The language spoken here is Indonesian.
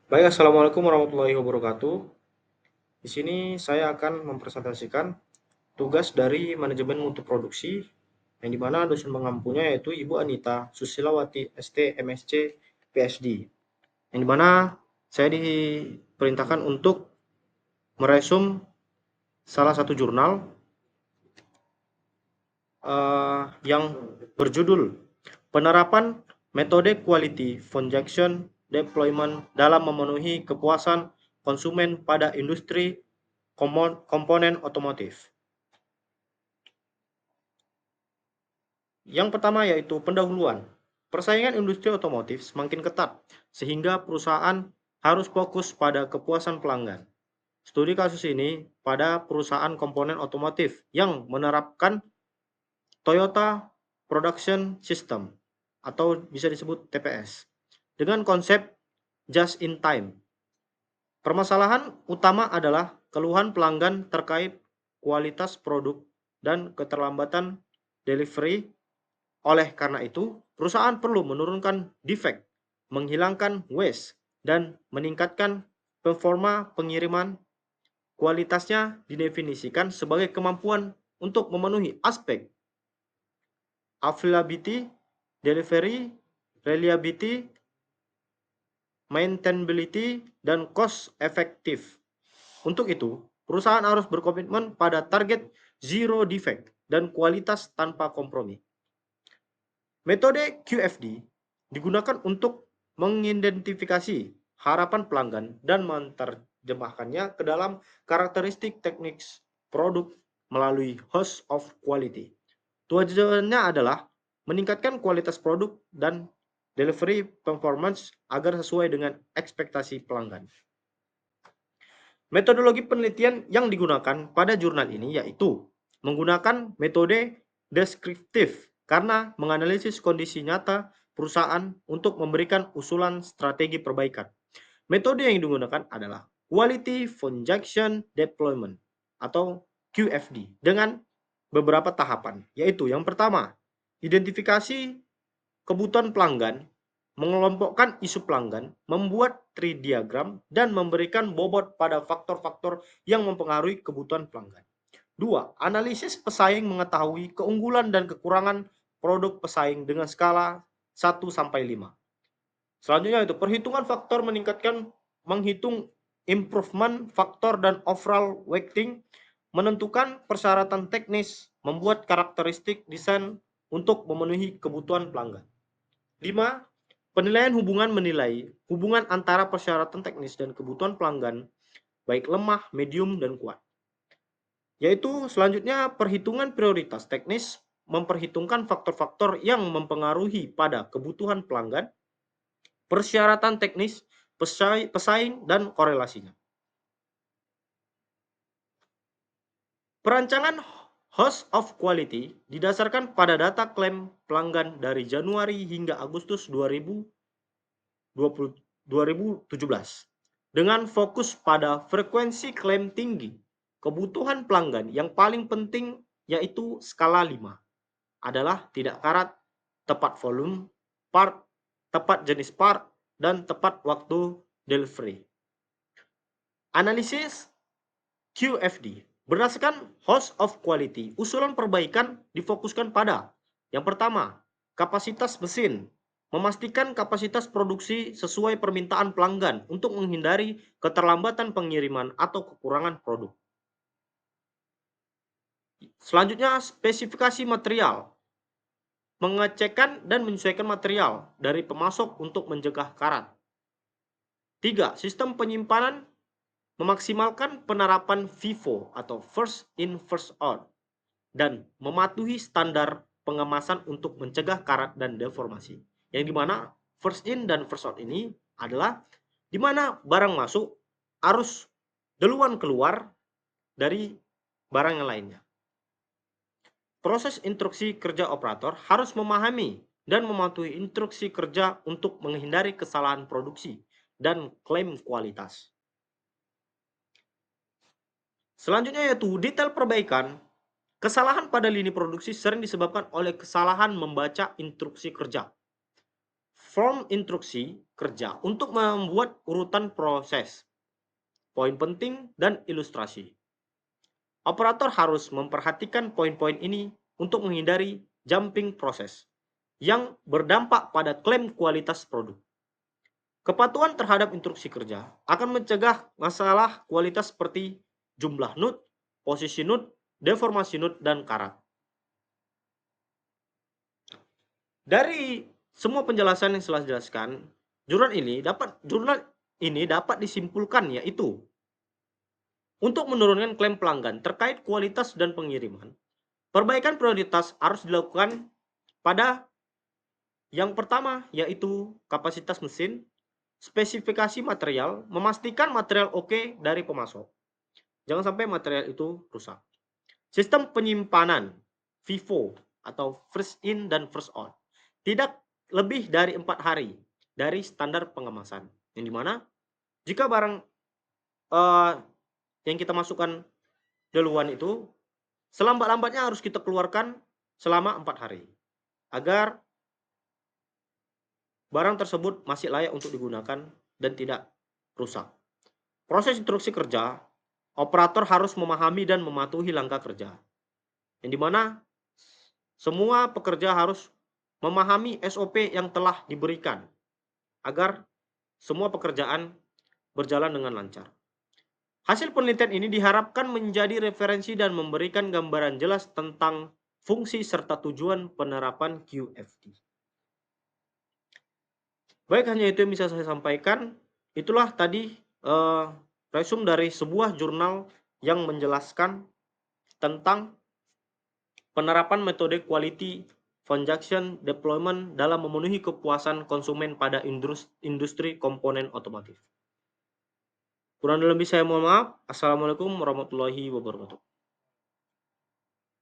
Baik, assalamualaikum warahmatullahi wabarakatuh. Di sini saya akan mempresentasikan tugas dari manajemen mutu produksi yang dimana dosen pengampunya yaitu Ibu Anita Susilawati ST MSc PSD. Yang dimana saya diperintahkan untuk meresum salah satu jurnal yang berjudul Penerapan Metode Quality Foundation Deployment dalam memenuhi kepuasan konsumen pada industri komponen otomotif. Yang pertama yaitu pendahuluan. Persaingan industri otomotif semakin ketat, sehingga perusahaan harus fokus pada kepuasan pelanggan. Studi kasus ini pada perusahaan komponen otomotif yang menerapkan Toyota Production System atau bisa disebut TPS dengan konsep just in time. Permasalahan utama adalah keluhan pelanggan terkait kualitas produk dan keterlambatan delivery. Oleh karena itu, perusahaan perlu menurunkan defect, menghilangkan waste, dan meningkatkan performa pengiriman. Kualitasnya didefinisikan sebagai kemampuan untuk memenuhi aspek availability, delivery, reliability, maintainability, dan cost effective. Untuk itu, perusahaan harus berkomitmen pada target zero defect dan kualitas tanpa kompromi. Metode QFD digunakan untuk mengidentifikasi harapan pelanggan dan menerjemahkannya ke dalam karakteristik teknik produk melalui host of quality. Tujuannya adalah meningkatkan kualitas produk dan delivery performance agar sesuai dengan ekspektasi pelanggan. Metodologi penelitian yang digunakan pada jurnal ini yaitu menggunakan metode deskriptif karena menganalisis kondisi nyata perusahaan untuk memberikan usulan strategi perbaikan. Metode yang digunakan adalah Quality Foundation Deployment atau QFD dengan beberapa tahapan, yaitu yang pertama, identifikasi kebutuhan pelanggan, mengelompokkan isu pelanggan, membuat tree diagram, dan memberikan bobot pada faktor-faktor yang mempengaruhi kebutuhan pelanggan. 2. Analisis pesaing mengetahui keunggulan dan kekurangan produk pesaing dengan skala 1-5. Selanjutnya itu perhitungan faktor menghitung improvement faktor dan overall weighting, menentukan persyaratan teknis, membuat karakteristik desain untuk memenuhi kebutuhan pelanggan. 5. Penilaian hubungan menilai hubungan antara persyaratan teknis dan kebutuhan pelanggan, baik lemah, medium, dan kuat. Yaitu selanjutnya perhitungan prioritas teknis, memperhitungkan faktor-faktor yang mempengaruhi pada kebutuhan pelanggan, persyaratan teknis, pesaing, dan korelasinya. Perancangan host of quality didasarkan pada data klaim pelanggan dari Januari hingga Agustus 2017 dengan fokus pada frekuensi klaim tinggi. Kebutuhan pelanggan yang paling penting yaitu skala 5 adalah tidak karat, tepat volume, part, tepat jenis part, dan tepat waktu delivery. Analisis QFD berdasarkan host of quality, usulan perbaikan difokuskan pada yang pertama, kapasitas mesin, memastikan kapasitas produksi sesuai permintaan pelanggan untuk menghindari keterlambatan pengiriman atau kekurangan produk. Selanjutnya, spesifikasi material, mengecekkan dan menyesuaikan material dari pemasok untuk mencegah karat. 3. Sistem penyimpanan, memaksimalkan penerapan FIFO atau first in first out dan mematuhi standar pengemasan untuk mencegah karat dan deformasi. Yang dimana first in dan first out ini adalah dimana barang masuk harus duluan keluar dari barang yang lainnya. Proses instruksi kerja operator harus memahami dan mematuhi instruksi kerja untuk menghindari kesalahan produksi dan klaim kualitas. Selanjutnya yaitu detail perbaikan. Kesalahan pada lini produksi sering disebabkan oleh kesalahan membaca instruksi kerja. Form instruksi kerja untuk membuat urutan proses, poin penting, dan ilustrasi. Operator harus memperhatikan poin-poin ini untuk menghindari jumping proses yang berdampak pada klaim kualitas produk. Kepatuhan terhadap instruksi kerja akan mencegah masalah kualitas seperti jumlah nut, posisi nut, deformasi nut, dan karat. Dari semua penjelasan yang telah dijelaskan, jurnal ini dapat disimpulkan yaitu untuk menurunkan klaim pelanggan terkait kualitas dan pengiriman, perbaikan prioritas harus dilakukan pada yang pertama yaitu kapasitas mesin, spesifikasi material, memastikan material oke dari pemasok. Jangan sampai material itu rusak. Sistem penyimpanan FIFO atau first in dan first out. Tidak lebih dari 4 hari dari standar pengemasan. Yang dimana jika barang yang kita masukkan duluan itu selambat-lambatnya harus kita keluarkan selama 4 hari agar barang tersebut masih layak untuk digunakan dan tidak rusak. Proses instruksi kerja, operator harus memahami dan mematuhi langkah kerja. Yang dimana semua pekerja harus memahami SOP yang telah diberikan agar semua pekerjaan berjalan dengan lancar. Hasil penelitian ini diharapkan menjadi referensi dan memberikan gambaran jelas tentang fungsi serta tujuan penerapan QFD. Baik, hanya itu yang bisa saya sampaikan. Itulah tadi resume dari sebuah jurnal yang menjelaskan tentang penerapan metode quality transaction deployment dalam memenuhi kepuasan konsumen pada industri komponen otomotif. Kurang lebih saya mohon maaf. Assalamualaikum warahmatullahi wabarakatuh.